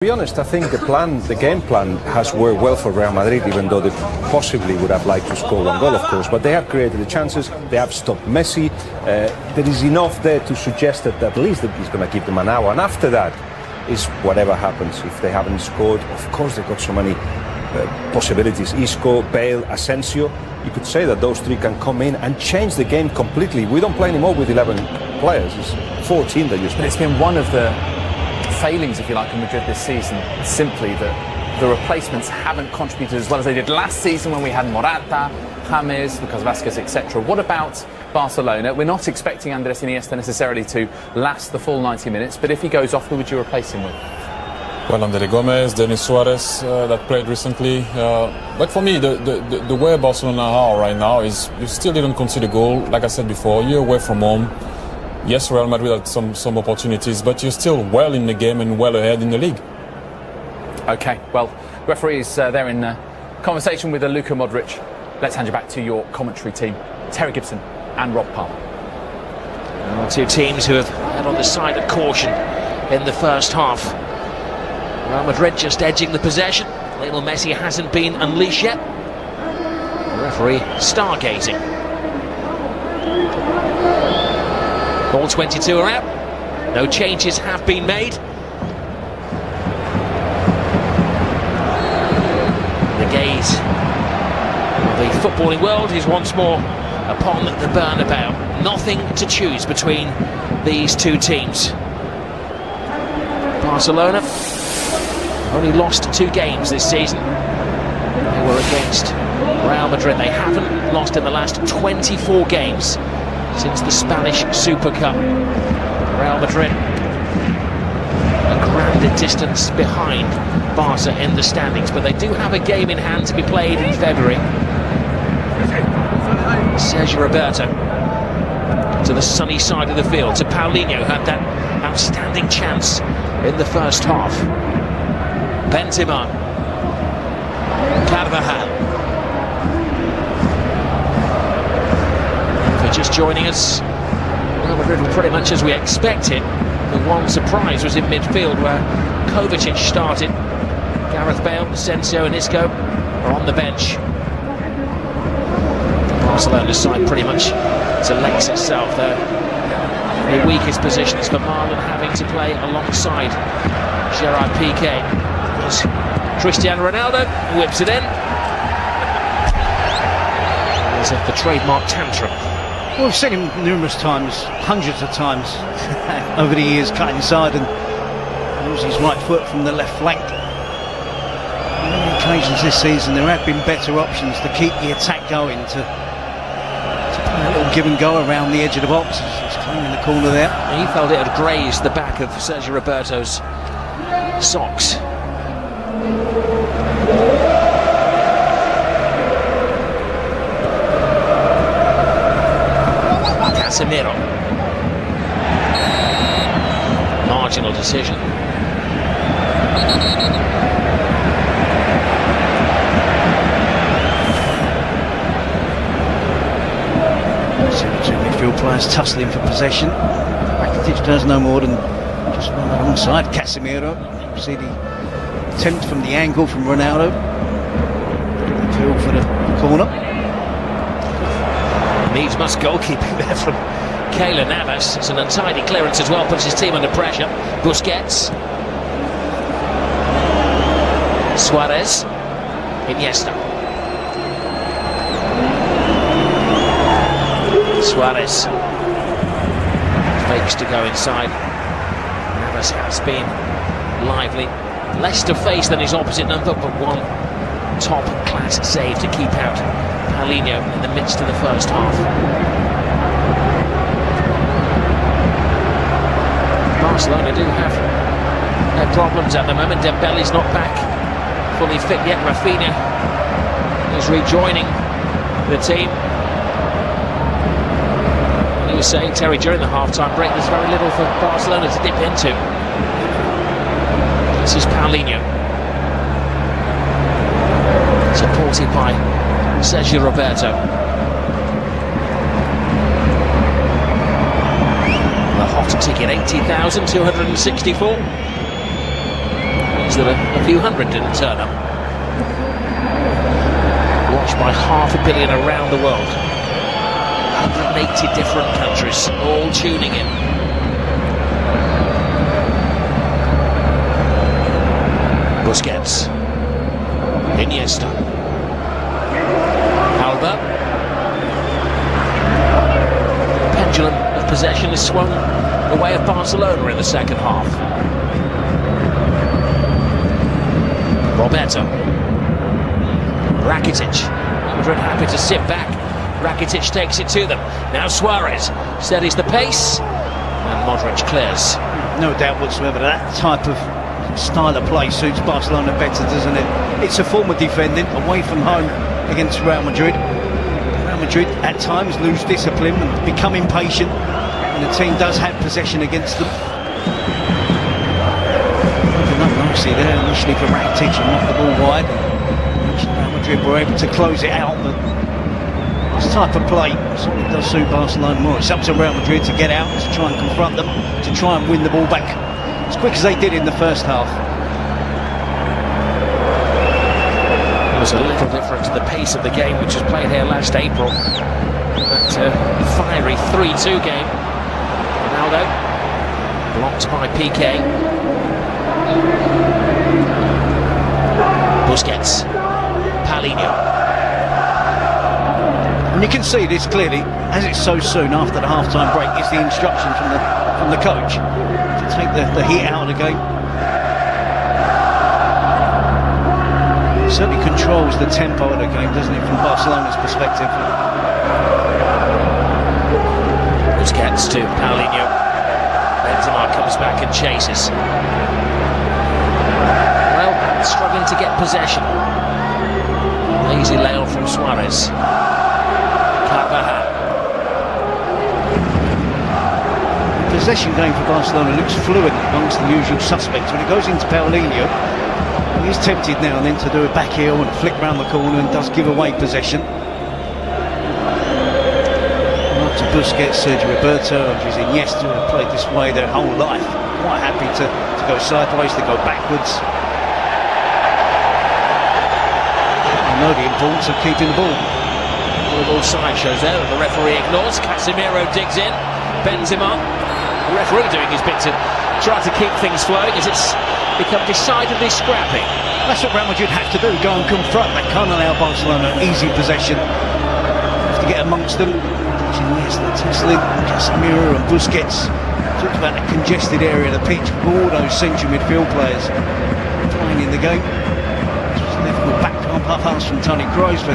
To be honest, I think the game plan has worked well for Real Madrid, even though they possibly would have liked to score one goal, of course. But they have created the chances, they have stopped Messi. There is enough there to suggest that at least that he's going to give them an hour. And after that is whatever happens. If they haven't scored, of course they've got so many possibilities. Isco, Bale, Asensio. You could say that those three can come in and change the game completely. We don't play anymore with 11 players. It's 14 that you. But it's been one of the failings, if you like, in Madrid this season, simply that the replacements haven't contributed as well as they did last season when we had Morata, James, Lucas Vázquez, etc. What about Barcelona? We're not expecting Andrés Iniesta necessarily to last the full 90 minutes, but if he goes off, who would you replace him with? Well, André Gomes, Denis Suarez, that played recently. But for me, the way Barcelona are right now is you still didn't concede a goal. Like I said before, you're away from home. Yes, Real Madrid had some opportunities, but you're still well in the game and well ahead in the league. OK, well, referees there in conversation with Luka Modric. Let's hand you back to your commentary team, Terry Gibson and Rob Palmer. Two teams who have had on the side of caution in the first half. Real Madrid just edging the possession. Lionel Messi hasn't been unleashed yet. The referee stargazing. All 22 are out. No changes have been made. The gaze of the footballing world is once more upon the Bernabeu. Nothing to choose between these two teams. Barcelona only lost 2 games this season. They were against Real Madrid. They haven't lost in the last 24 games since the Spanish Super Cup. Real Madrid a grand distance behind Barca in the standings, but they do have a game in hand to be played in February. Sérgio Roberto to the sunny side of the field, to Paulinho, had that outstanding chance in the first half. Benzema, Carvajal. For just joining us, Real Madrid were pretty much as we expected. The one surprise was in midfield, where Kovacic started. Gareth Bale, Asensio and Isco are on the bench. Barcelona's side pretty much selects itself there. The weakest position is for Marlon, having to play alongside Gerard Piqué. As Cristiano Ronaldo whips it in. There's the trademark tantrum. Well, we've seen him numerous times, hundreds of times over the years, cut inside and use his right foot from the left flank. On many occasions this season there have been better options to keep the attack going, to play a little give and go around the edge of the box. He's claiming the corner there. He felt it had grazed the back of Sergio Roberto's socks. Casemiro. Marginal decision. Two midfield players tussling for possession. Rakitic does no more than just run alongside Casemiro. You see the attempt from the angle from Ronaldo. Midfield for the corner. Needs must goalkeeping there from Keylor Navas. It's an untidy clearance as well, puts his team under pressure. Busquets. Suarez. Iniesta. Suarez fakes to go inside. Navas has been lively. Less to face than his opposite number, but one top-class save to keep out Paulinho in the midst of the first half. Barcelona do have their problems at the moment. Dembele's not back fully fit yet. Rafinha is rejoining the team. And he was saying, Terry, during the half-time break, there's very little for Barcelona to dip into. This is Paulinho, supported by Sergio Roberto. The hot ticket, 80,264. It's that a few hundred didn't turn up. Watched by 500 million around the world. 180 different countries, all tuning in. Busquets. Iniesta. Alba. The pendulum of possession is swung the way of Barcelona in the second half. Roberto. Rakitic. Madrid happy to sit back. Rakitic takes it to them. Now Suarez steadies the pace. And Modric clears. No doubt whatsoever, that type of style of play suits Barcelona better, doesn't it? It's a form of defending away from home against Real Madrid. Real Madrid at times lose discipline and become impatient when the team does have possession against them. Opened up nicely there initially for Rakitic and knocked the ball wide. Real Madrid were able to close it out, but this type of play certainly does suit Barcelona more. It's up to Real Madrid to get out, to try and confront them, to try and win the ball back as quick as they did in the first half. It was a little different to the pace of the game which was played here last April. That fiery 3-2 game. Ronaldo blocked by Piqué. Busquets. Paulinho. And you can see this clearly, as it's so soon after the half-time break, it's the instruction from the coach to take the heat out of the game. It certainly controls the tempo of the game, doesn't it, from Barcelona's perspective. Busquets to Paulinho. Benzema comes back and chases. Well, struggling to get possession. Lazy layout from Suarez. Possession game for Barcelona looks fluid amongst the usual suspects. When it goes into Paulinho, he's tempted now and then to do a back heel and flick round the corner and does give away possession. Up to Busquets, Sergio Roberto, Andres Iniesta, who have played this way their whole life. Quite happy to go sideways, to go backwards. I know the importance of keeping the ball. All side shows there that the referee ignores. Casemiro digs in. Benzema. The referee doing his bit to try to keep things flowing as it's become decidedly scrappy. That's what Real Madrid have to do, go and confront. They can't allow Barcelona easy possession. Have to get amongst them. Yes, the tussling, Casemiro and Busquets. Talked about the congested area of the pitch with all those central midfield players playing in the game. It's a difficult back pass from Toni Kroos, but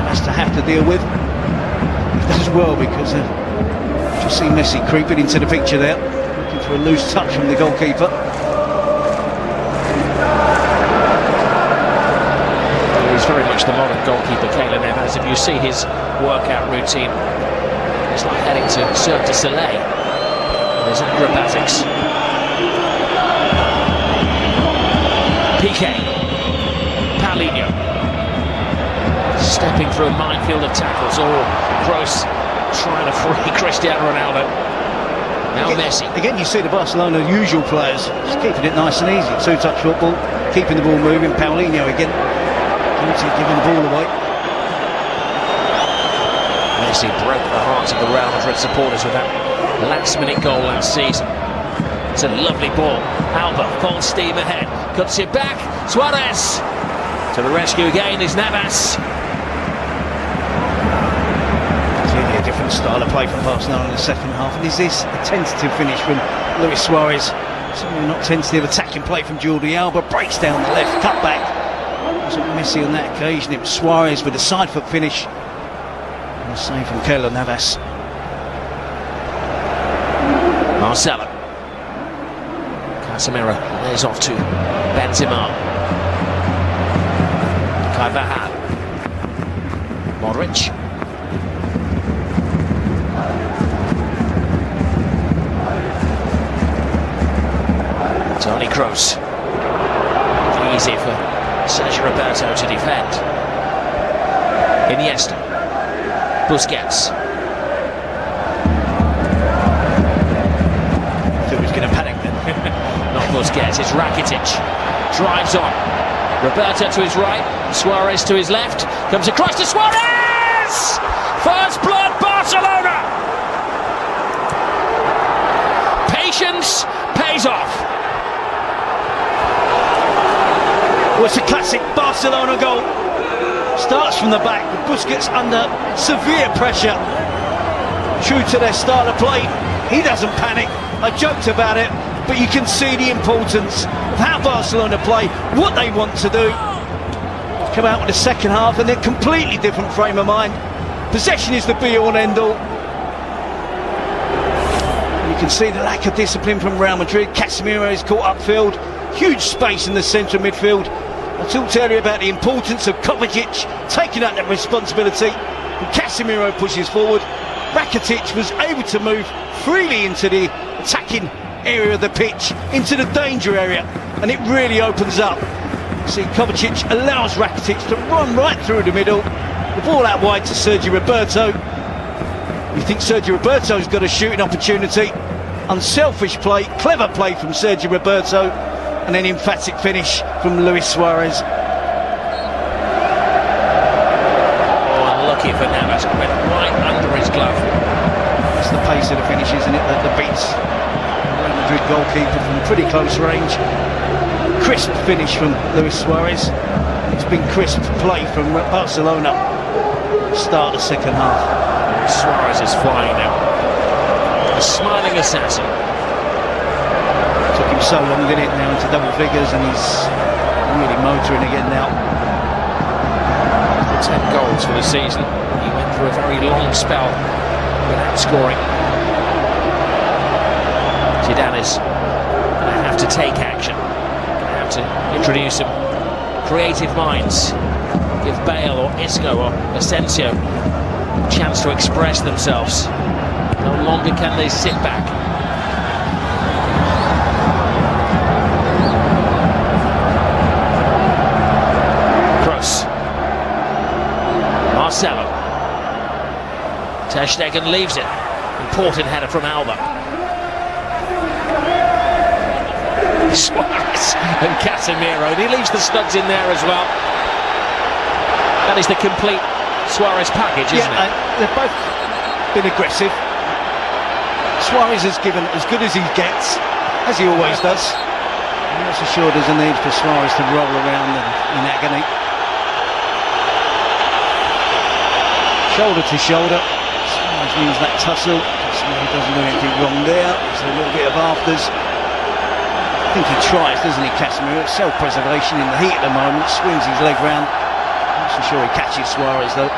has to have to deal with. He does well because you see Messi creeping into the picture there, looking for a loose touch from the goalkeeper. He's very much the modern goalkeeper, ⴇ If you see his workout routine, it's like heading to Cirque du Soleil. There's acrobatics. Piqué. Paulinho. Stepping through a minefield of tackles. Kroos trying to free Cristiano Ronaldo. Now Messi. Again, you see the Barcelona usual players just keeping it nice and easy. Two-touch football, keeping the ball moving. Paulinho again, giving the ball away. Messi broke the hearts of the Real Madrid supporters with that last-minute goal last season. It's a lovely ball. Alba, full steam ahead. Cuts it back. Suarez. To the rescue again is Navas. Clearly a different style of play from Barcelona in the second half. And is this a tentative finish from Luis Suarez? Certainly not tentative attacking play from Jordi Alba. Breaks down the left, cut back. It wasn't Messi on that occasion. It was Suarez with a side foot finish. And a save from Keylor Navas. Marcelo. Casemiro lays off to Benzema. Carvajal. Modric. Toni Kroos. Easy for Sergio Roberto to defend. Iniesta. Busquets. I thought he was going to panic then. Not Busquets, it's Rakitic. drives on. Roberto to his right, Suarez to his left, comes across to Suarez! First blood, Barcelona! Patience pays off. Well, it's a classic Barcelona goal. Starts from the back, with Busquets under severe pressure. True to their style of play, he doesn't panic. I joked about it, but you can see the importance of how Barcelona play, what they want to do. Come out in the second half and they're completely different frame of mind. Possession is the be-all and end-all. You can see the lack of discipline from Real Madrid. Casemiro is caught upfield, huge space in the centre of midfield. I talked earlier about the importance of Kovacic taking up that responsibility. And Casemiro pushes forward. Rakitic was able to move freely into the attacking area of the pitch, into the danger area, and it really opens up. See, Kovacic allows Rakitic to run right through the middle. The ball out wide to Sergio Roberto. You think Sergio Roberto's got a shooting opportunity. Unselfish play, clever play from Sergio Roberto, and an emphatic finish from Luis Suarez. Oh, unlucky for Navas, went right under his glove. That's the pace of the finish, isn't it, that beats Real Madrid goalkeeper from pretty close range. Crisp finish from Luis Suarez. It's been crisp play from Barcelona. Start the second half. Suarez is flying now. A smiling assassin. Took him so long, didn't it, now into double figures, and he's really motoring again now. 10 goals for the season. He went through a very long spell without scoring. Zidane is going to have to take action. Going to have to introduce some creative minds. Give Bale or Isco or Asensio a chance to express themselves. No longer can they sit back. Kroos. Marcelo. Ter Stegen leaves it. Important header from Alba. Suarez and Casemiro. And he leaves the studs in there as well. That is the complete Suarez package, isn't it? They've both been aggressive. Suarez has given as good as he gets, as he always does. I'm not so sure there's a need for Suarez to roll around in agony. Shoulder to shoulder. Suarez wins that tussle. He doesn't do anything wrong there. There's a little bit of afters. I think he tries, doesn't he, Casemiro? Self-preservation in the heat at the moment. Swings his leg round. I'm not so sure he catches Suarez though.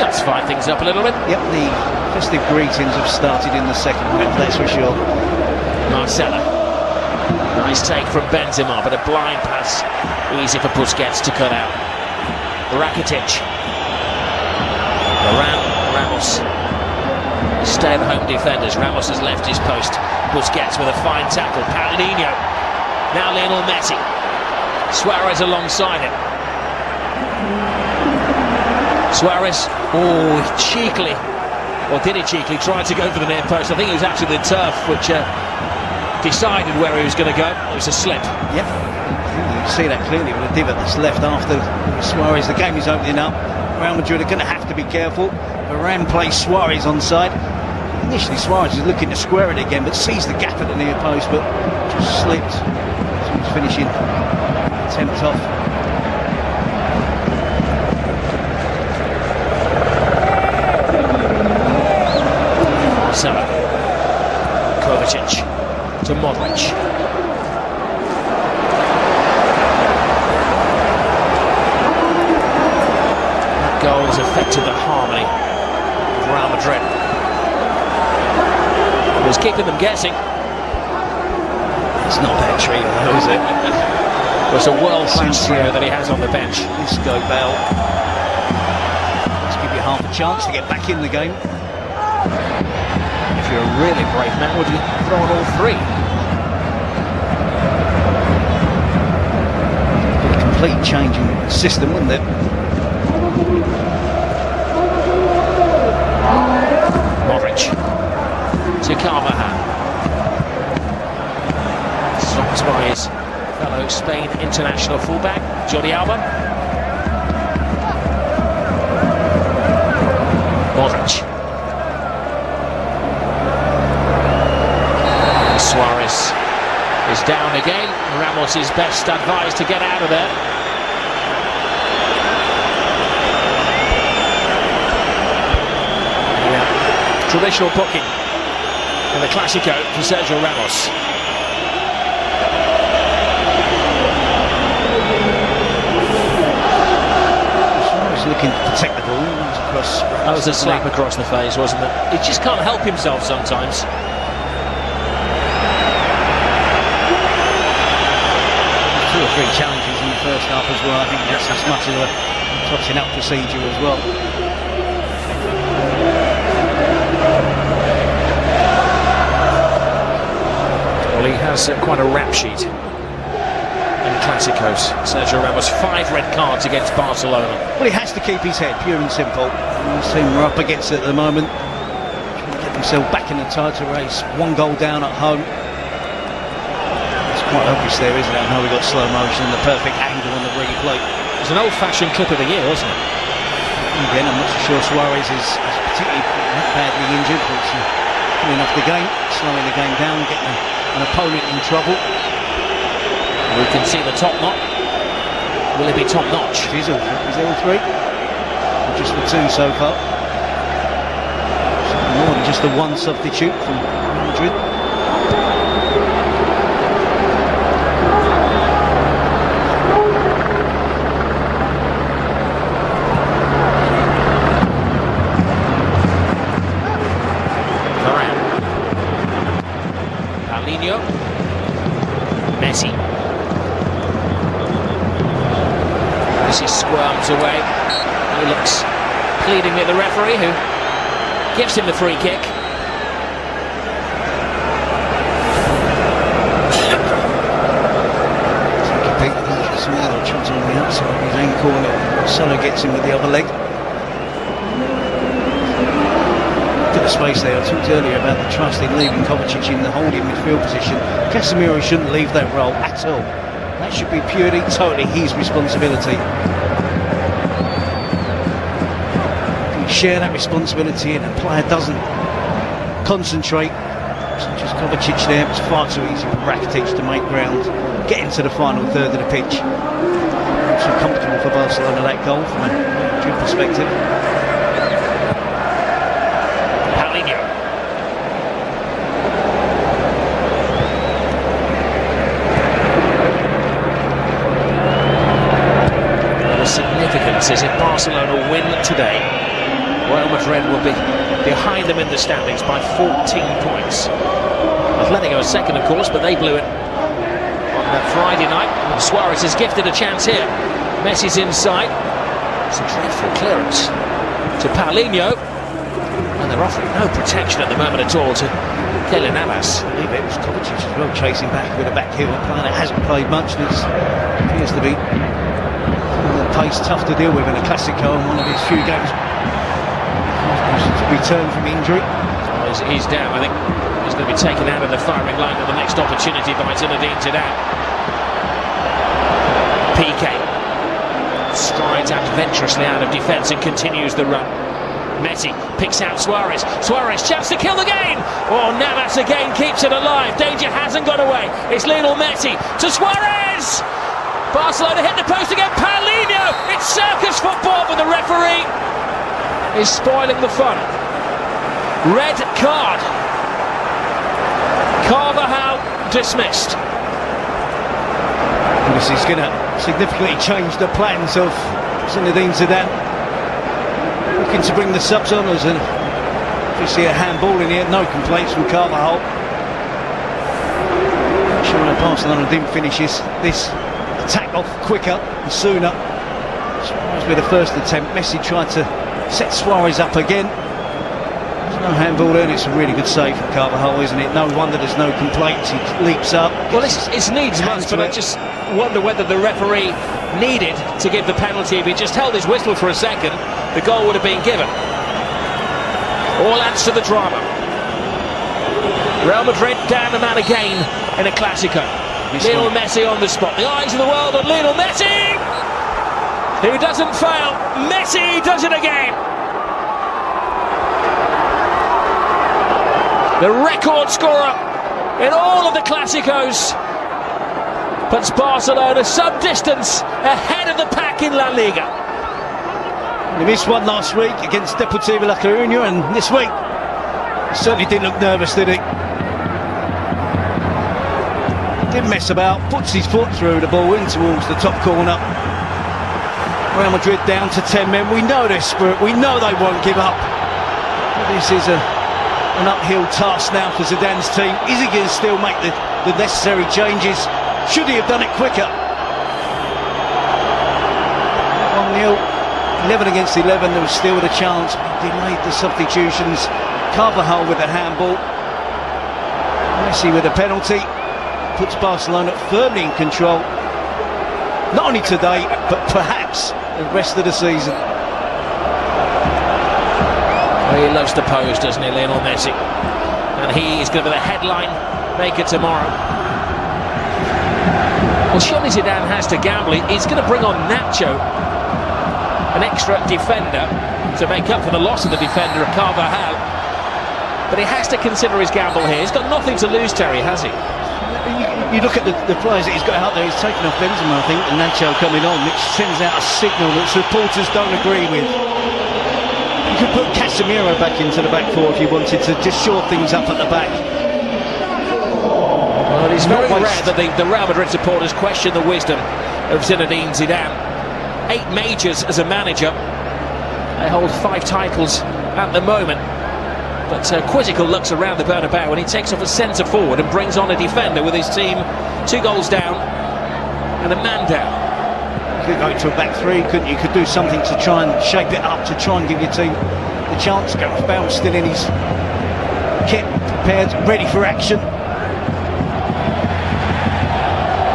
Let's fire things up a little bit. Yep, the festive greetings have started in the second half, that's for sure. Marcelo. Nice take from Benzema, but a blind pass. Easy for Busquets to cut out. Rakitic. Ramos. Stay-at-home defenders. Ramos has left his post. Busquets with a fine tackle. Paulinho. Now Lionel Messi. Suarez alongside him. Suarez, cheekily, or did he cheekily, tried to go for the near post. I think it was actually the turf which decided where he was going to go. It was a slip. Yep, you see that clearly with the divot that's left after Suarez. The game is opening up. Real Madrid are going to have to be careful. Varane plays Suarez onside. Initially Suarez is looking to square it again, but sees the gap at the near post, but just slipped. So he's finishing attempt off. Marcelo. Kovacic to Modric. That goal has affected the harmony of Real Madrid. It was keeping them guessing. It's not that trio though, is it? It's a world-class trio that he has on the bench. Isco, Bale. Let's give you half a chance to get back in the game. If you're a really brave man, would you throw on all three? A complete change in system, wouldn't it? Modric to Carvajal. Marked by his fellow Spain international fullback, Jordi Alba. Modric. Suarez is down again. Ramos is best advised to get out of there. Traditional booking in the Clásico for Sergio Ramos. He's looking to protect the ball. That was a slap across the face, wasn't it? He just can't help himself sometimes. Two or three challenges in the first half as well. I think that's as much as a touching up procedure as well. Well, he has quite a rap sheet in Clásicos. Sergio Ramos, 5 red cards against Barcelona. Well, he has to keep his head, pure and simple. This team are up against it at the moment. Trying to get themselves back in the title race. 1 goal down at home. It's quite obvious there, isn't it? I know we got slow motion and the perfect angle on the replay. It's an old-fashioned clip of the year, wasn't it? Again, I'm not so sure Suarez is particularly badly injured, but coming off the game, slowing the game down, getting an opponent in trouble. We can see the top knot. Will it be top notch? Is there all 3? Or just the 2 so far? More than just the 1 substitute from Madrid. Messi. Messi squirms away. He looks pleadingly at the referee, who gives him the free kick. Shots on the outside of his ankle, and ― gets him with the other leg. Look at the space there. I talked earlier about the trust in leaving Kovacic in the holding midfield position. Casemiro shouldn't leave that role at all. That should be purely, totally his responsibility. If you share that responsibility and a player doesn't concentrate, such as Kovacic there, it's far too easy for Rakitic to make ground, get into the final third of the pitch. So comfortable for Barcelona, that goal from a Madrid perspective. Significance is if Barcelona win today, Real Madrid will be behind them in the standings by 14 points. Atletico is second, of course, but they blew it on that Friday night. Suarez is gifted a chance here. Messi's inside. It's a dreadful clearance to Paulinho, and they're offering no protection at the moment at all to Keylor Navas. I believe it was Kovacic as well, chasing back with a back heel. A player that hasn't played much and appears to be pace tough to deal with in a Clásico, and one of his few games to return from injury. He's down. I think he's going to be taken out of the firing line at the next opportunity by Zinedine Zidane. PK strides adventurously out of defence and continues the run. Messi picks out Suarez. Suarez, chance to kill the game. Oh, Navas again keeps it alive. Danger hasn't gone away. It's Lionel Messi to Suarez. Barcelona hit the post again. Paulinho. It's circus football, but the referee is spoiling the fun. Red card. Carvajal dismissed. And this is going to significantly change the plans of Zinedine Zidane. Looking to bring the subs on us, and if you see a handball in here, no complaints from Carvajal. Sure, Barcelona didn't finish this attack off quicker and sooner. Suarez with the first attempt. Messi tried to set Suarez up again. There's no handball there, and it's a really good save from Carvajal, isn't it? No wonder there's no complaints. He leaps up. Well, it's needs must, but I just wonder whether the referee needed to give the penalty. If he just held his whistle for a second, the goal would have been given. All adds to the drama. Real Madrid down the man again in a Clásico. Lionel Messi on the spot. The eyes of the world on Lionel Messi, who doesn't fail. Messi does it again. The record scorer in all of the Clásicos puts Barcelona some distance ahead of the pack in La Liga. He missed one last week against Deportivo La Coruña, and this week he certainly didn't look nervous, did he? Didn't mess about, puts his foot through the ball in towards the top corner. Real Madrid down to 10 men. We know their spirit, we know they won't give up. But this is an uphill task now for Zidane's team. Is he going to still make the necessary changes? Should he have done it quicker? 1-0, 11 against 11, there was still a chance. He delayed the substitutions. Carvajal with a handball. Messi with a penalty. Puts Barcelona firmly in control. Not only today, but perhaps the rest of the season. Well, he loves to pose, doesn't he, Lionel Messi? And he is going to be the headline maker tomorrow. Well, surely Zidane has to gamble. He's going to bring on Nacho, an extra defender, to make up for the loss of the defender of Carvajal. But he has to consider his gamble here. He's got nothing to lose, Terry, has he? You look at the players that he's got out there. He's taken off Benzema, I think, and Nacho coming on, which sends out a signal that supporters don't agree with. You could put Casemiro back into the back four if you wanted to just shore things up at the back. Well, it's very rare that the Real Madrid supporters question the wisdom of Zinedine Zidane. 8 majors as a manager. They hold 5 titles at the moment. But quizzical looks around the Bernabeu when he takes off a centre forward and brings on a defender with his team 2 goals down and a man down. You could go to a back 3, couldn't you? You could do something to try and shape it up, to try and give your team the chance. Gareth Bale's still in his kit, prepared, ready for action.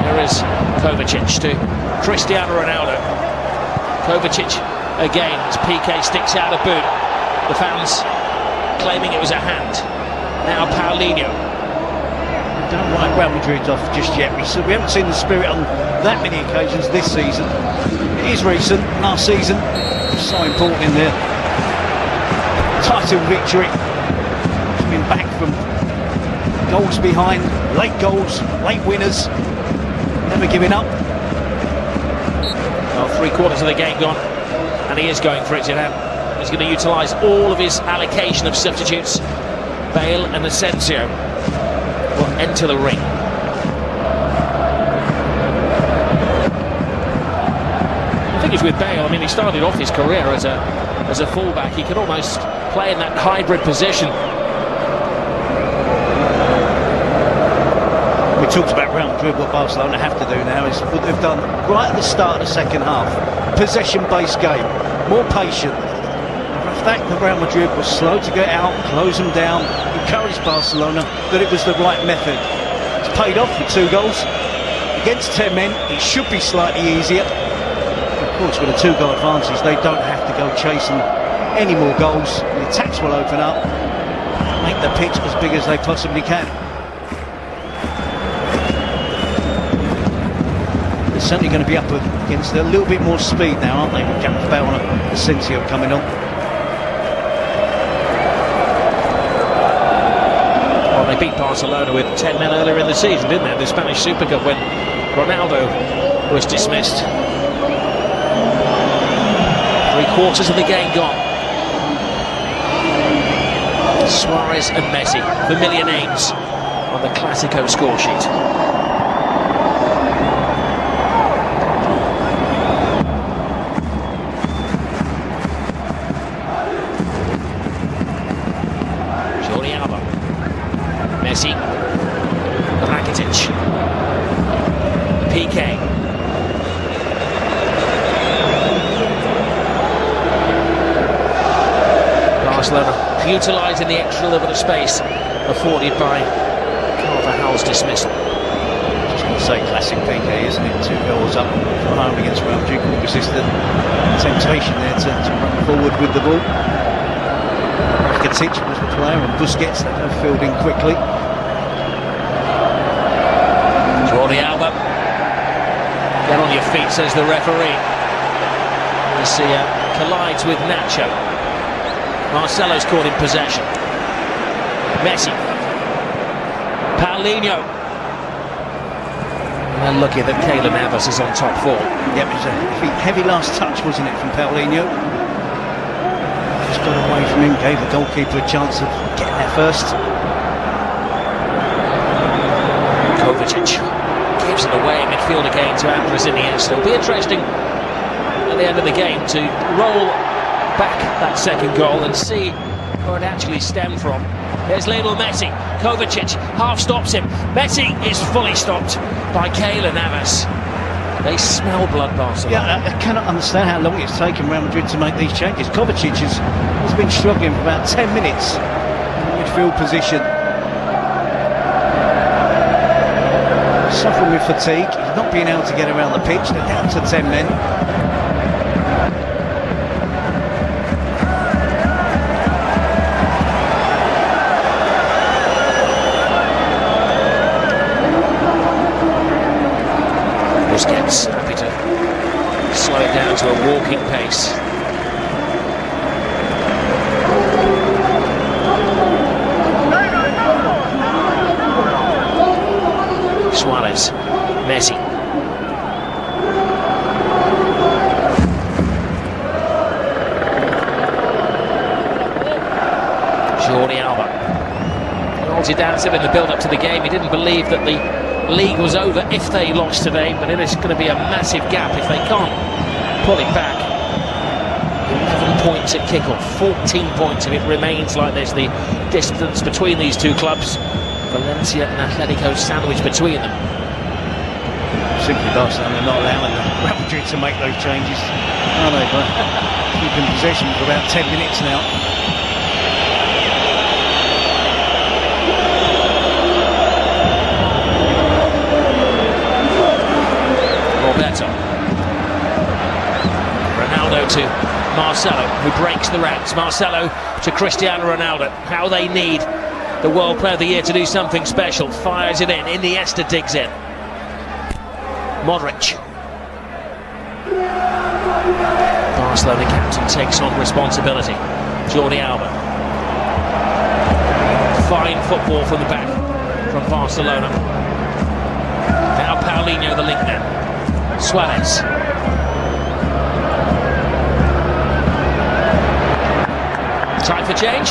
There is Kovacic to Cristiano Ronaldo. Kovacic again as PK sticks out a boot. The fans claiming it was a hand. Now Paulinho. Don't write Real Madrid off just yet. We haven't seen the spirit on that many occasions this season. It is recent. Last season, so important in the title victory. Coming back from goals behind, late goals, late winners, never giving up. Well, 3/4 of the game gone, and he is going for it, Zidane. He's going to utilise all of his allocation of substitutes. Bale and Asensio will enter the ring. The thing is with Bale, I mean, he started off his career as a fullback. He could almost play in that hybrid position. We talked about Real Madrid. What Barcelona have to do now is what they've done right at the start of the second half. Possession-based game, more patient. The fact that Real Madrid was slow to get out, close them down, encouraged Barcelona that it was the right method. It's paid off with 2 goals. Against 10 men, it should be slightly easier. Of course, with a 2-goal advantage, they don't have to go chasing any more goals. The attacks will open up, make the pitch as big as they possibly can. They're certainly going to be up against a little bit more speed now, aren't they, with Gareth Bale and Asensio coming on. Well, they beat Barcelona with 10 men earlier in the season, didn't they? The Spanish Super Cup, when Ronaldo was dismissed. 3/4 of the game gone. Suarez and Messi, familiar names on the Clásico score sheet. Messi, Rakitic, PK. Barcelona utilising the extra little bit of space afforded by Carvajal's dismissal. Just going to say classic PK, isn't it? 2 goals up for home against Real Madrid. Couldn't resist the temptation there to run forward with the ball. Rakitic was the player, and Busquets, they both filled in quickly. Jordi Alba. Get on your feet, says the referee. As he collides with Nacho. Marcelo's caught in possession. Messi. Paulinho. And lucky that ⴇ is on top form. Yeah, it was a heavy last touch, wasn't it, from Paulinho? Just got away from him, gave the goalkeeper a chance of getting there first. Kovacic gives it away in midfield again to Andres Iniesta. It'll be interesting at the end of the game to roll back that second goal and see where it actually stemmed from. There's Lionel Messi. Kovacic half stops him. Messi is fully stopped by ⴇ They smell blood, Barcelona. Yeah, I cannot understand how long it's taken Real Madrid to make these changes. Kovacic has been struggling for about 10 minutes in the midfield position. Suffering with fatigue, not being able to get around the pitch. They're down to 10 men. Busquets happy to slow it down to a walking pace. Suarez, Messi. Jordi Alba. He danced in the build-up to the game. He didn't believe that the league was over if they lost today, but it is going to be a massive gap if they can't pull it back. 11 points at kick-off, 14 points if it remains like this. The distance between these two clubs, Valencia and Atletico, sandwiched between them. Simply Barcelona not allowing Real Madrid to make those changes, are they? But keeping possession for about 10 minutes now. Roberto. Ronaldo to Marcelo, who breaks the ranks. Marcelo to Cristiano Ronaldo. How they need the World Player of the Year to do something special. Fires it in. Iniesta digs in. Modric. Barcelona captain takes on responsibility. Jordi Alba. Fine football from the back from Barcelona. Now Paulinho, the link man. Suarez. Time for change.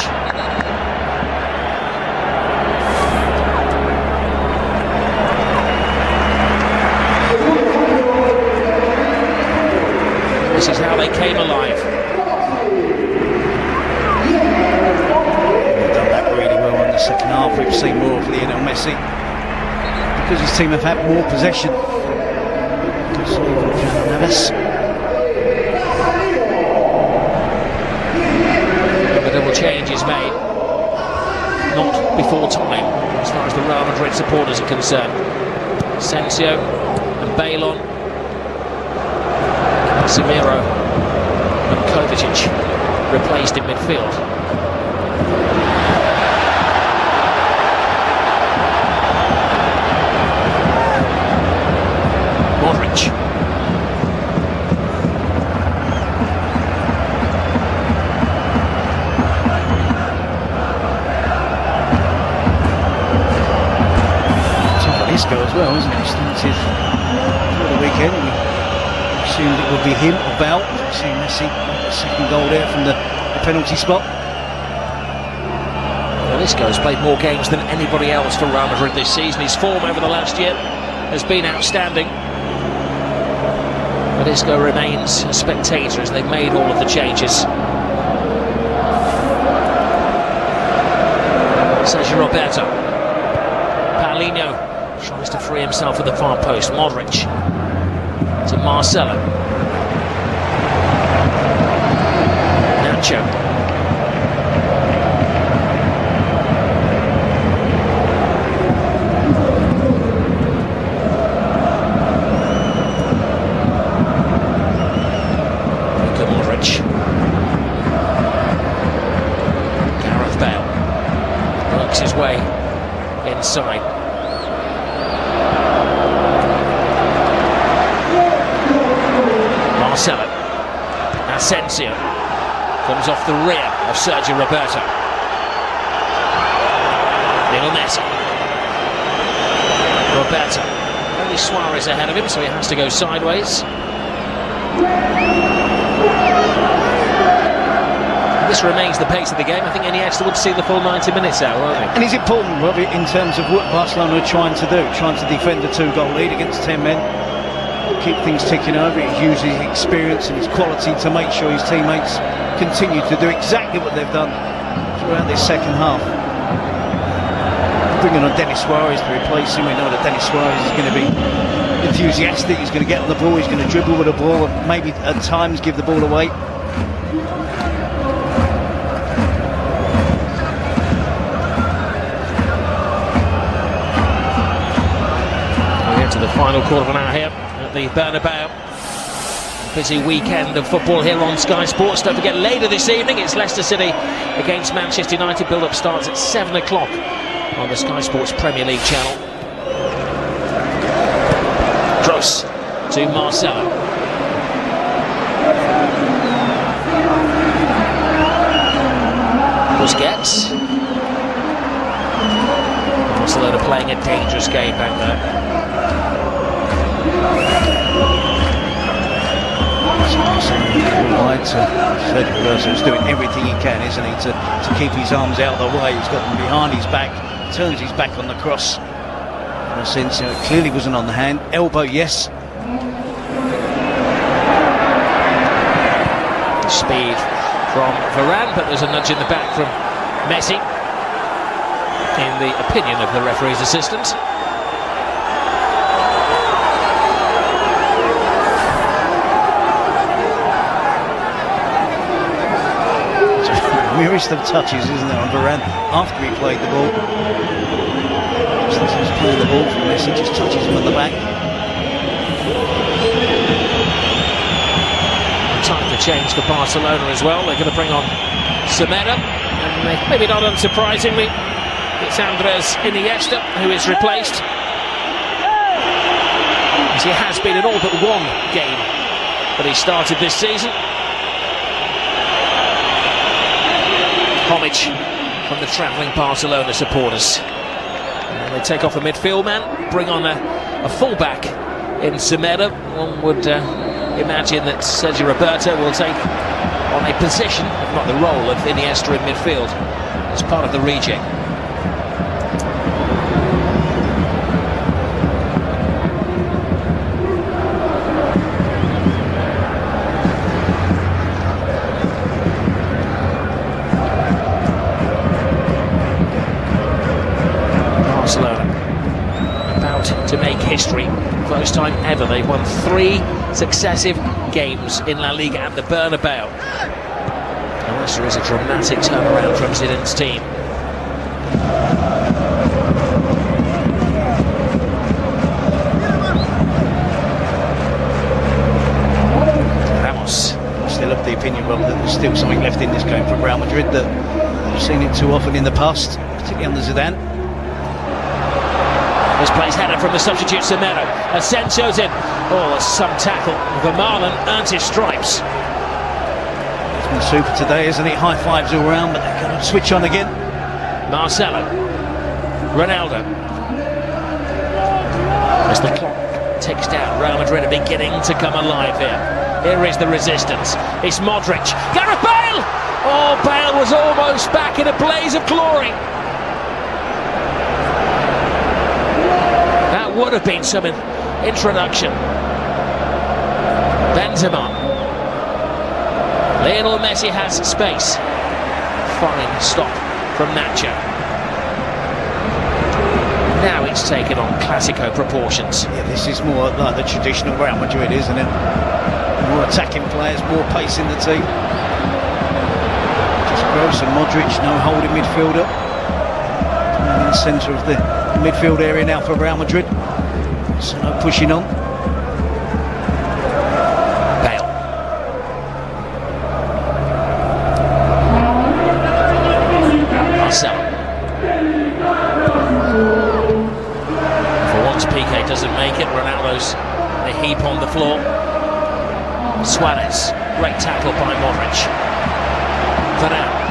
This is how they came alive. They've done that really well in the second half. We've seen more of Lionel Messi because his team have had more possession. The double change is made. Not before time, as far as the Real Madrid supporters are concerned. Asensio and Bale, Casemiro and Kovacic replaced in midfield. Modric. Isco as well, isn't it? He started for the weekend. We assumed it would be him or Bale. We've seen Messi make the second goal there from the penalty spot. Well, Isco has played more games than anybody else for Real Madrid this season. His form over the last year has been outstanding. But Isco remains a spectator as they've made all of the changes. Sergio Roberto. Paulinho tries to free himself at the far post. Modric to Marcelo. Nacho. Luka Modric. Gareth Bale works his way inside. Marcelo. Asensio comes off the rear of Sergio Roberto. Lionel Messi. Roberto. Only Suarez ahead of him, so he has to go sideways. This remains the pace of the game. I think Iniesta would see the full 90 minutes out, won't he? And it's important, Robbie, in terms of what Barcelona are trying to do, trying to defend a 2-goal lead against 10 men, keep things ticking over. He uses his experience and his quality to make sure his teammates continue to do exactly what they've done throughout this second half. Bringing on Denis Suarez to replace him. We know that Denis Suarez is going to be enthusiastic, he's going to get on the ball, he's going to dribble with the ball and maybe at times give the ball away. The final quarter of an hour here at the Bernabeu. A busy weekend of football here on Sky Sports. Don't forget, later this evening it's Leicester City against Manchester United. Build-up starts at 7 o'clock on the Sky Sports Premier League channel. Kroos to Marcelo. Busquets. Barcelona playing a dangerous game back there. Sergio Roberto's doing everything he can, isn't he, to keep his arms out of the way. He's got them behind his back, turns his back on the cross. In a sense, it clearly wasn't on the hand. Elbow, yes. Speed from Varane, but there's a nudge in the back from Messi, in the opinion of the referee's assistant. Merest of touches, isn't there, on Varane after he played the ball. Just as he's playing the ball from Messi, just touches him on the back. Time to change for Barcelona as well. They're going to bring on Semedo, and maybe not unsurprisingly, it's Andres Iniesta who is replaced, as he has been in all but one game that he started this season. Homage from the travelling Barcelona supporters. And they take off a midfield man, bring on a fullback in Semedo. One would imagine that Sergio Roberto will take on a position, if not the role, of Iniesta in midfield as part of the reject. To make history. First time ever they've won 3 successive games in La Liga at the Bernabeu. Unless there is a dramatic turnaround from Zidane's team. Ramos. Still of the opinion, Rob, that there's still something left in this game for Real Madrid, that we've seen it too often in the past, particularly under Zidane. This plays header from the substitute Semedo. Asensio's in. Oh, that's some tackle. Vermaelen earns his stripes. It's been super today, isn't it? High fives all round, but they're going to switch on again. Marcelo. Ronaldo. As the clock ticks down, Real Madrid are beginning to come alive here. Here is the resistance. It's Modric. Gareth Bale! Oh, Bale was almost back in a blaze of glory. Would have been some introduction. Benzema. Lionel Messi has space. Fine stop from Nacho. Now it's taken on Clasico proportions. Yeah, this is more like the traditional Real Madrid, isn't it? More attacking players, more pace in the team. Just Kroos and Modric, no holding midfielder. In the centre of the midfield area now for Real Madrid. So no pushing on. Bale. Marcelo. For once Piqué doesn't make it, Ronaldo's a heap on the floor. Suarez, great tackle by Modric. Varane.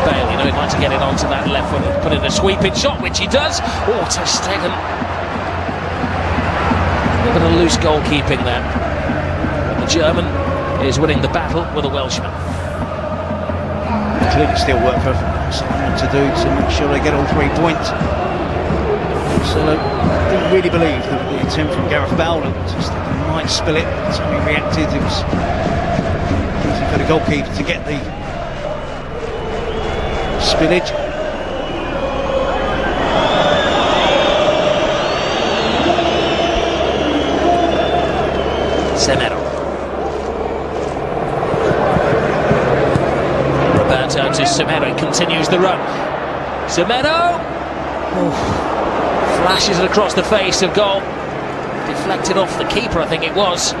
Bale, you know, he'd like to get it onto that left foot and put in a sweeping shot, which he does. Oh, ter Stegen. A bit of loose goalkeeping there. But the German is winning the battle with a Welshman. Clearly still work for someone to do to make sure they get all 3 points. So I didn't really believe that the attempt from Gareth Bale just might spill it. That's how he reacted. It was easy for the goalkeeper to get the spillage. Semedo. Roberto to Semedo, continues the run. Semedo! Flashes it across the face of goal. Deflected off the keeper, I think it was.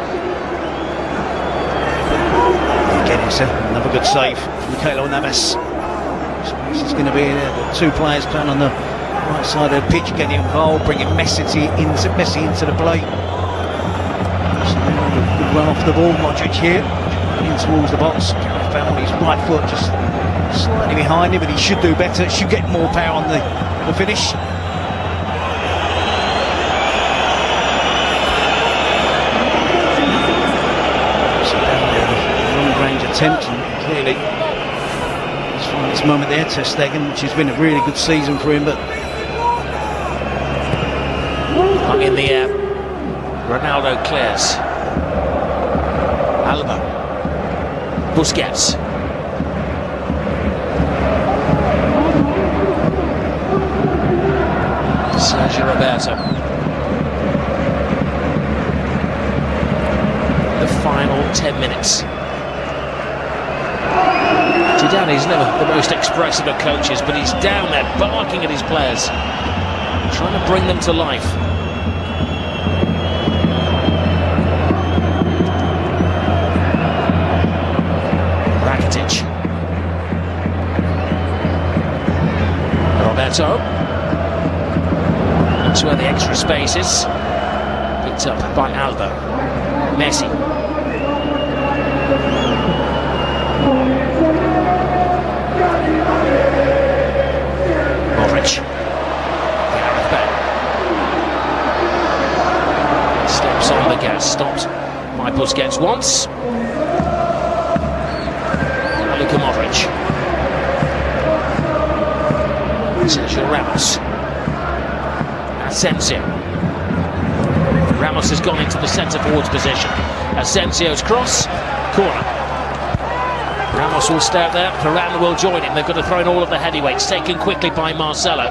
Again, it's another good save from ᴇᴜʟ. This is going to be the 2 players playing on the right side of the pitch, getting involved, bringing Messi into the play. Good run off the ball. Modric here, in towards the box. Gareth Bale, his right foot just slightly behind him, but he should do better. Should get more power on the finish. Long-range attempt, and clearly he's finding this moment there. Ter Stegen, which has been a really good season for him, but hung in the air. Ronaldo clears. Alba. Busquets. Sergio Roberto. The final 10 minutes. Zidane's never the most expressive of coaches, but he's down there barking at his players, trying to bring them to life. Roberto. That's where the extra space is. Picked up by Alba. Messi. Modric. Gareth Bale. Steps on the gas. Stopped by Busquets once. Now Luka Modric. Sergio Ramos. Asensio. Ramos has gone into the centre forwards position. Asensio's cross. Corner. Ramos will stay out there. Varane will join him. They've got to throw in all of the heavyweights. Taken quickly by Marcelo.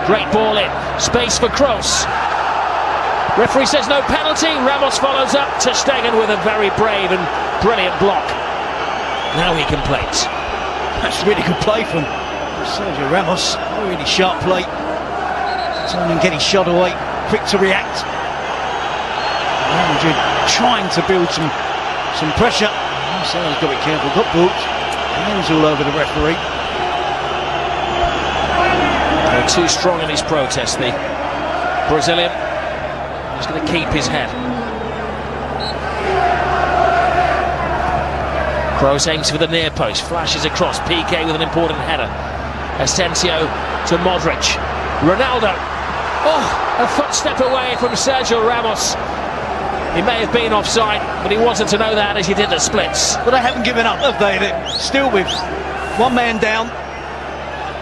Great ball in. Space for Kroos. Referee says no penalty. Ramos follows up. Ter Stegen with a very brave and brilliant block. Now he complains. That's really good play from Sergio Ramos. Really sharp play. Turn and get his shot away. Quick to react. Madrid trying to build some pressure. Marcelo's got to be careful. Got booked. Hands all over the referee. They're too strong in his protest, the Brazilian. He's going to keep his head. Kroos aims for the near post. Flashes across. PK with an important header. Asensio to Modric. Ronaldo. Oh, a footstep away from Sergio Ramos. He may have been offside, but he wasn't to know that as he did the splits. But they haven't given up, have they? They're still with one man down.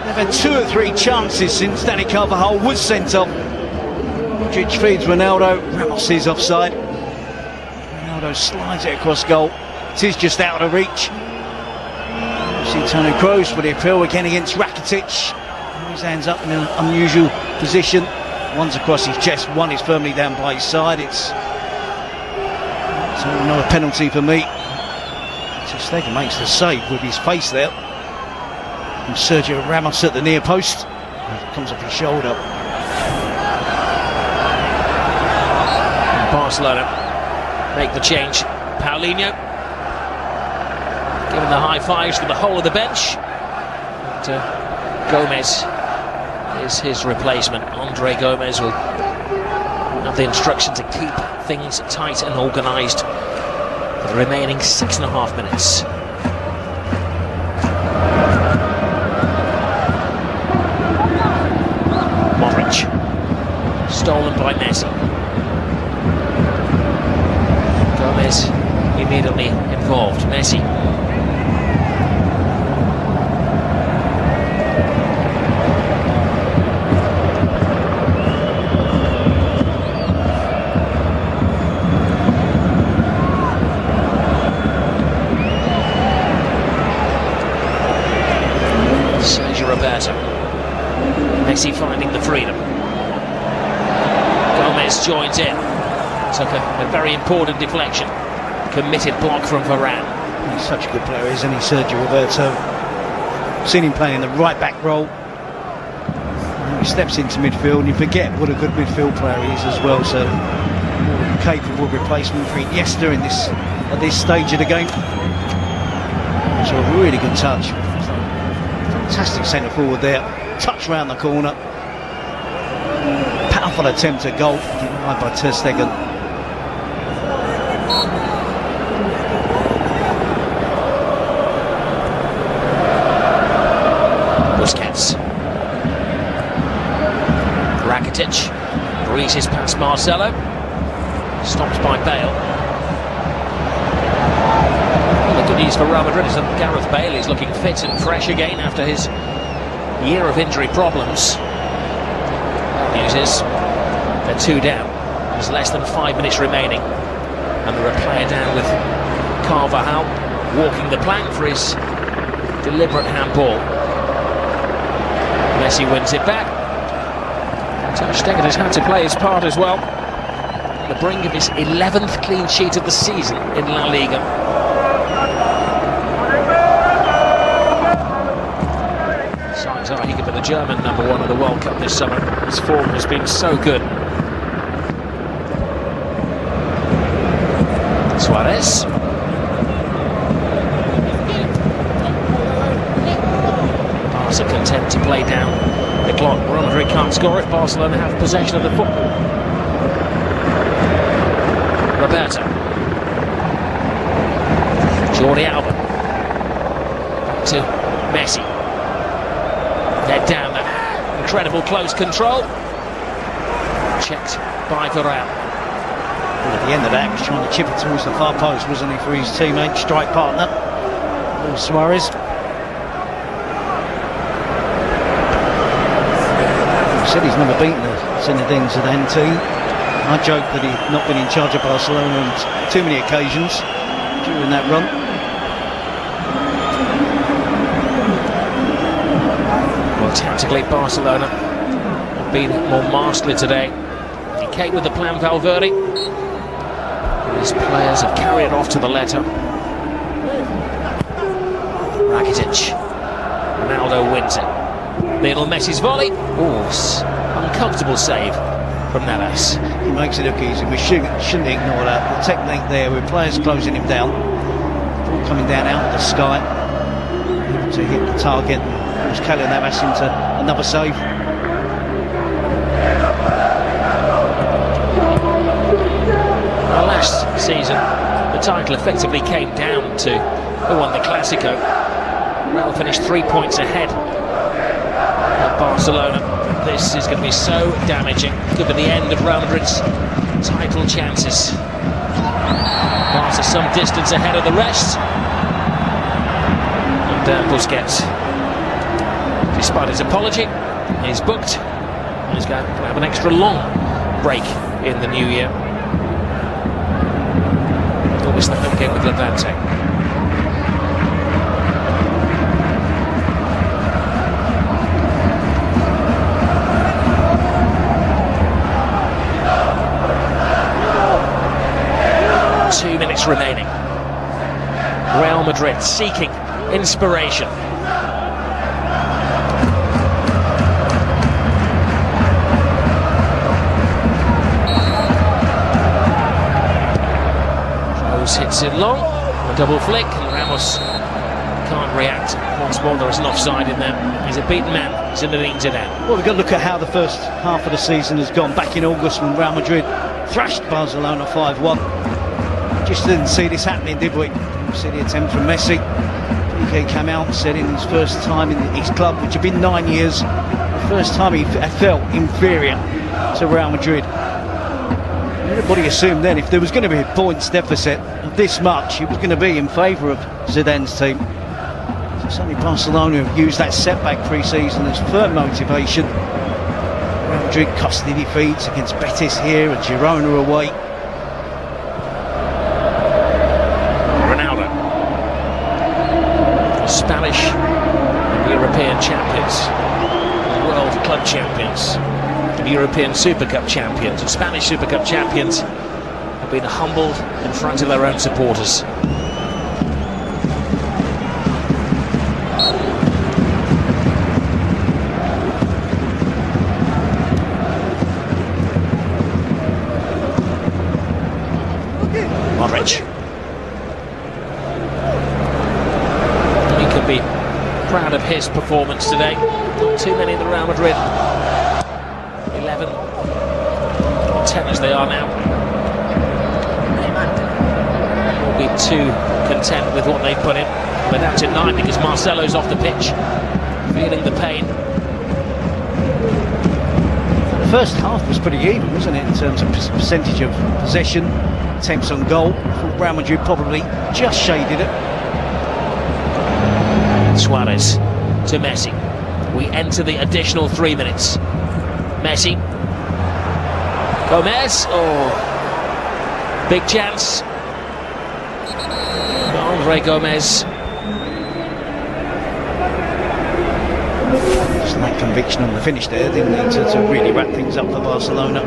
They've had 2 or 3 chances since Dani Carvajal was sent off. Modric feeds Ronaldo. Ramos is offside. Ronaldo slides it across goal. It is just out of reach. See Toni Kroos with the appeal again against Rakitic. His hands up in an unusual position. One's across his chest, one is firmly down by his side. It's another penalty for me. Ter Stegen makes the save with his face there. And Sergio Ramos at the near post. It comes off his shoulder. And Barcelona make the change. Paulinho giving the high fives for the whole of the bench. And, Gomez is his replacement. Andre Gomez will have the instruction to keep things tight and organised for the remaining 6.5 minutes. Modric, stolen by Messi. Gomez immediately involved. Messi. Rᴇᴜ. Messi finding the freedom. Gomez joins in. Took a very important deflection. Committed block from Varane. He's such a good player, isn't he, Sergio Rᴇᴜ? Seen him playing the right back role. He steps into midfield and you forget what a good midfield player he is as well. So capable replacement for Iniesta at this stage of the game. So a really good touch. Fantastic centre forward there. Touch round the corner. Powerful attempt at goal. Denied by Ter Stegen. Busquets. Rakitic breezes past Marcelo. Stopped by Bale. The good news for Real Madrid is that Gareth Bale is looking fit and fresh again after his year of injury problems. Bad news is they're 2 down. There's less than 5 minutes remaining, and they're a player down with Carvajal walking the plank for his deliberate handball. Messi wins it back. Ter Stegen has had to play his part as well. On the brink of his 11th clean sheet of the season in La Liga. Signs are he could be the German #1 of the World Cup this summer. His form has been so good. Suarez. Barca content to play down the clock. Real Madrid can't score it. Barcelona have possession of the football. Rᴇᴜ. Jordi Alba. To Messi. They're down there. Incredible close control. Checked by Varane. At the end of that, he was trying to chip it towards the far post, wasn't he, for his teammate, strike partner, Suarez. He said he's never beaten the Zinedine Zidane team. I joked that he'd not been in charge of Barcelona on too many occasions during that run. Well, tactically, Barcelona have been more masterly today. He came with the plan, Valverde. His players have carried it off to the letter. Rakitic. Ronaldo wins it. Lionel Messi's volley. Ooh, uncomfortable save from Navas. He makes it look easy. We shouldn't ignore that. The technique there with players closing him down. Ball coming down out of the sky. Able to hit the target. Pulls Keylor Navas into another save. Last season, the title effectively came down to who won the Clásico. Real finished 3 points ahead of Barcelona. This is going to be so damaging. Could be the end of Real Madrid's title chances. Barca some distance ahead of the rest. And Busquets, despite his apology, is booked. He's going to have an extra long break in the new year. Always the home game with Levante. Two minutes remaining. Real Madrid seeking inspiration. Hits it long, a double flick, and Ramos can't react. Once more, there is an offside in there. He's a beaten man, Zinedine Zidane. Well, we've got to look at how the first half of the season has gone. Back in August when Real Madrid thrashed Barcelona 5-1. Just didn't see this happening, did we? We see the attempt from Messi. Piqué came out and said in his first time in his club, which had been 9 years, the first time he felt inferior to Real Madrid. Everybody assumed then if there was going to be a points deficit of this much, it was going to be in favour of Zidane's team. So certainly Barcelona have used that setback pre-season as firm motivation. Real Madrid costly defeats against Betis here and Girona away. Ronaldo. The Spanish and European champions, world club champions, and European Super Cup champions, and Spanish Super Cup champions have been humbled in front of their own supporters. Modric. He can be proud of his performance today. Not too many in the Real Madrid 11, or 10 as they are now, will be too content with what they put in. But that's in 9 because Marcelo's off the pitch, feeling the pain. The first half was pretty even, wasn't it, in terms of percentage of possession, attempts on goal. I thought Real Madrid probably just shaded it. Suarez to Messi. We enter the additional 3 minutes. Messi. Gomez. Oh, big chance. Andre Gomez. Just that conviction on the finish there, didn't he, to really wrap things up for Barcelona.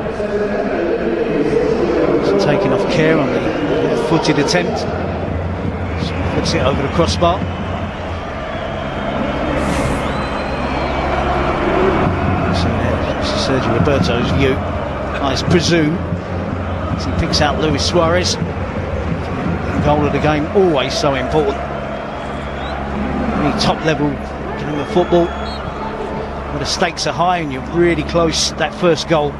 So taking off care on the left-footed attempt. So puts it over the crossbar. Sergio Roberto's view, I presume, as he picks out Luis Suarez. The goal of the game, always so important. Any top level game of football, where the stakes are high and you're really close, that first goal,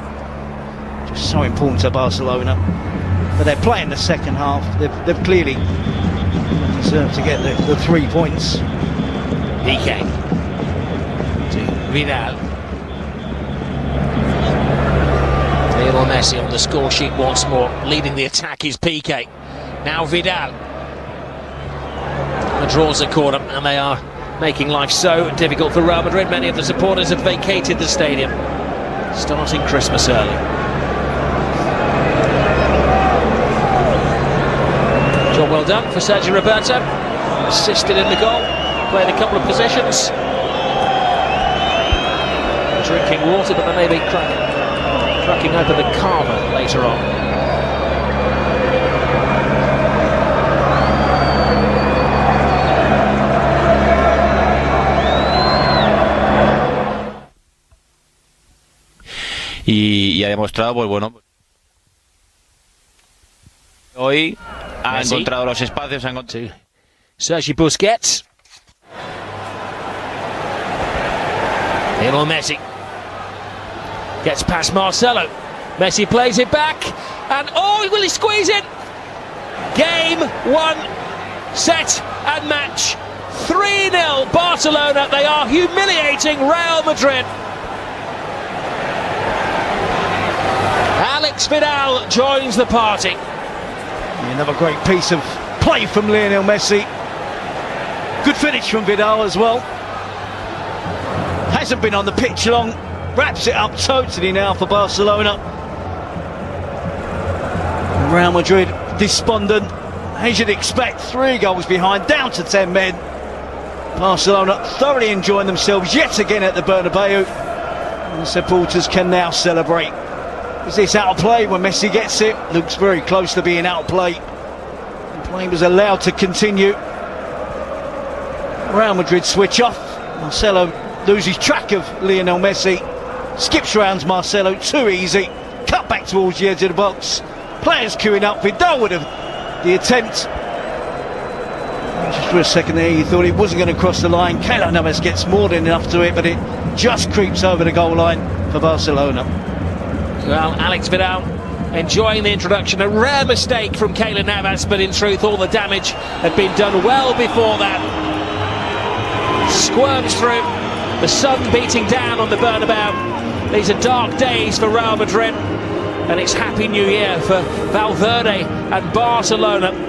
just so important to Barcelona. But they're playing the second half, they've clearly deserved to get the 3 points. Piqué to Vidal. Lionel Messi on the score sheet once more. Leading the attack is Piqué. Now Vidal. The draws a corner and they are making life so difficult for Real Madrid. Many of the supporters have vacated the stadium, starting Christmas early. Job well done for Sergio Roberto. Assisted in the goal. Played a couple of possessions. Drinking water, but they may be cracking open the carver later on. Y ha demostrado, pues bueno, hoy ha encontrado los espacios, ha encontrado... Sergi Busquets. Lionel Messi gets past Marcelo. Messi plays it back, and oh, will he squeeze it? Game 1, set and match. 3-0 Barcelona. They are humiliating Real Madrid. Alex Vidal joins the party. Another great piece of play from Lionel Messi. Good finish from Vidal as well. Hasn't been on the pitch long. Wraps it up totally now for Barcelona. Real Madrid despondent, as you'd expect. 3 goals behind, down to 10 men. Barcelona thoroughly enjoying themselves yet again at the Bernabeu. And the supporters can now celebrate. Is this out of play when Messi gets it? Looks very close to being out of play. The play was allowed to continue. Real Madrid switch off. Marcelo loses track of Lionel Messi. Skips round Marcelo, too easy. Cut back towards the edge of the box. Players queuing up. Vidal would have the attempt. Just for a second there, you thought he wasn't going to cross the line. Keylor Navas gets more than enough to it, but it just creeps over the goal line for Barcelona. Well, Alex Vidal enjoying the introduction. A rare mistake from Keylor Navas, but in truth, all the damage had been done well before that. Squirms through, the sun beating down on the Bernabeu. These are dark days for Real Madrid, and it's Happy New Year for Valverde and Barcelona.